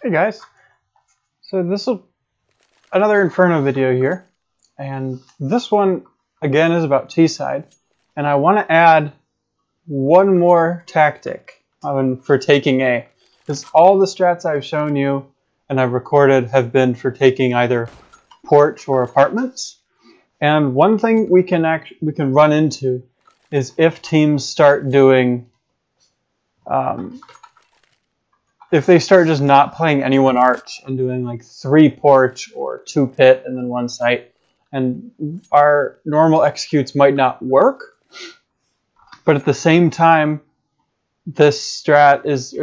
Hey guys, so this is another Inferno video here, and this one again is about T-side, and I want to add one more tactic for taking A, because all the strats I've shown you and I've recorded have been for taking either porch or apartments, and one thing we can run into is if teams start doing if they start just not playing any one arch and doing like 3 porch or 2 pit and then 1 site, and our normal executes might not work, but at the same time this strat is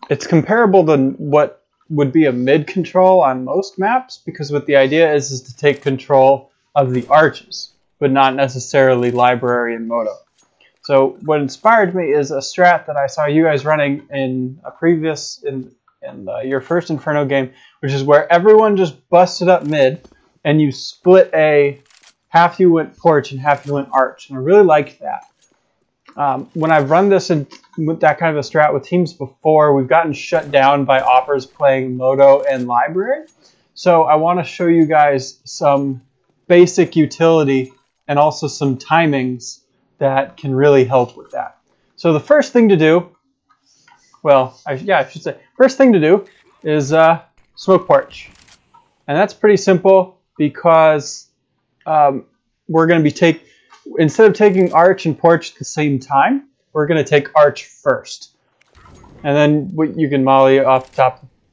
it's comparable to what would be a mid control on most maps, because what the idea is to take control of the arches but not necessarily library and moto. So what inspired me is a strat that I saw you guys running in a previous, your first Inferno game, which is where everyone just busted up mid and you split A, half you went porch and half you went arch. And I really liked that. When I've run this with that kind of a strat with teams before, we've gotten shut down by offers playing moto and library. So I want to show you guys some basic utility and also some timings that can really help with that. So the first thing to do, first thing to do is smoke porch. And that's pretty simple because we're going to be instead of taking arch and porch at the same time, we're going to take arch first. And then you can molly off the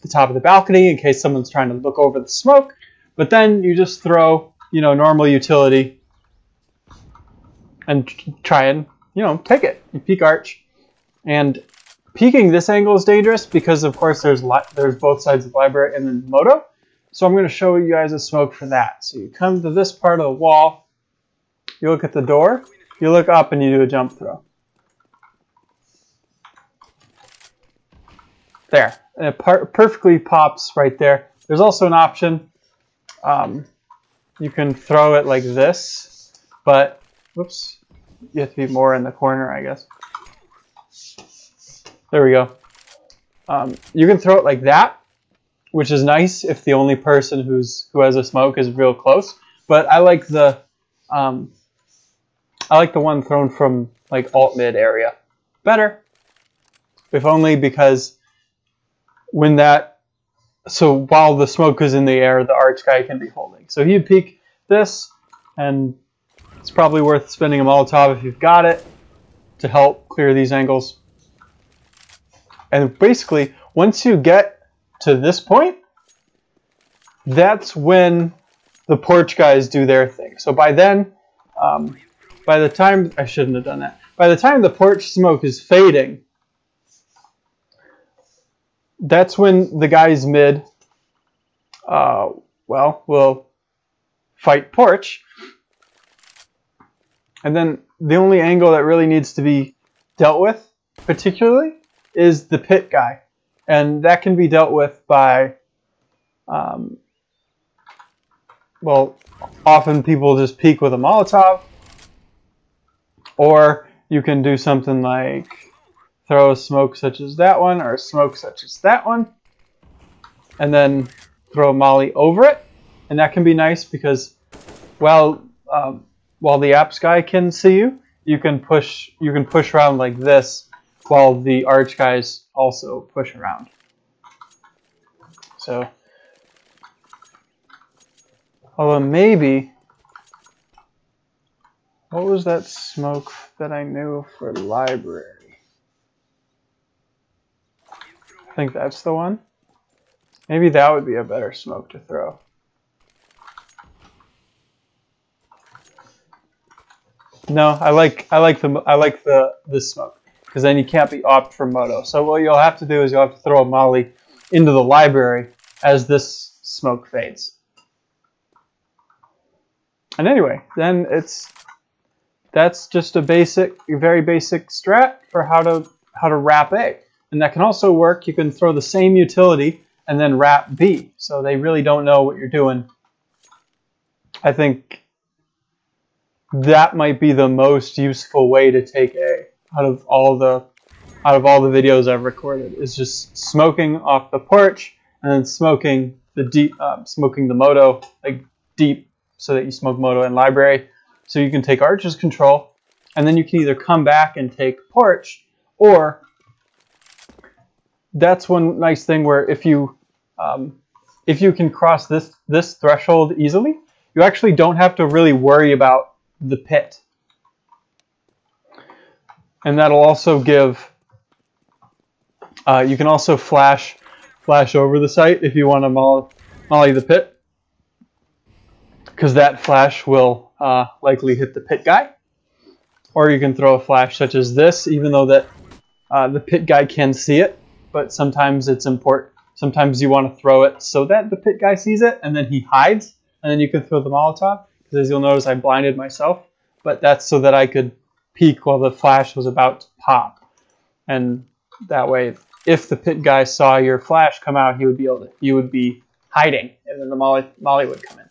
top of the balcony in case someone's trying to look over the smoke. But then you just throw, normal utility and try and, take it. You peek arch. And peeking this angle is dangerous because, of course, there's both sides of the library and then moto. So I'm going to show you guys a smoke for that. So you come to this part of the wall, you look at the door, you look up and you do a jump throw. There. And it perfectly pops right there. There's also an option. You can throw it like this, but whoops, you have to be more in the corner, I guess. There we go. You can throw it like that, which is nice if the only person who has a smoke is real close. But I like the one thrown from like alt mid area better, if only because so while the smoke is in the air, the arch guy can be holding. So he'd peek this, and it's probably worth spinning a Molotov if you've got it to help clear these angles. And basically, once you get to this point, that's when the porch guys do their thing. So by then, by the time, I shouldn't have done that. By the time the porch smoke is fading, that's when the guys mid, will fight porch. And then the only angle that really needs to be dealt with, particularly, is the pit guy. And that can be dealt with by, often people just peek with a Molotov. Or you can do something like throw a smoke such as that one, or a smoke such as that one, and then throw a molly over it. And that can be nice because, while the apps guy can see you, you can push around like this while the arch guys also push around. So, although maybe, what was that smoke that I knew for library? I think that's the one. Maybe that would be a better smoke to throw. No, I like the smoke, because then you can't be opt for moto. So what you'll have to do is you'll have to throw a molly into the library as this smoke fades. And anyway, then that's just a very basic strat for how to wrap A. And that can also work. You can throw the same utility and then wrap B, so they really don't know what you're doing. I think that might be the most useful way to take A out of all the out of all the videos I've recorded, is just smoking off the porch and then smoking the moto like deep, so that you smoke moto and library. So you can take Archer's control, and then you can either come back and take porch, or that's one nice thing where if you can cross this threshold easily, you actually don't have to really worry about the pit. And that'll also give, you can also flash over the site if you want to molly the pit, because that flash will likely hit the pit guy. Or you can throw a flash such as this, even though that the pit guy can see it, but sometimes it's important. Sometimes you want to throw it so that the pit guy sees it, and then he hides, and then you can throw the Molotov, because as you'll notice, I blinded myself, but that's so that I could peek while the flash was about to pop. And that way, if the pit guy saw your flash come out, you would be hiding, and then the molly would come in.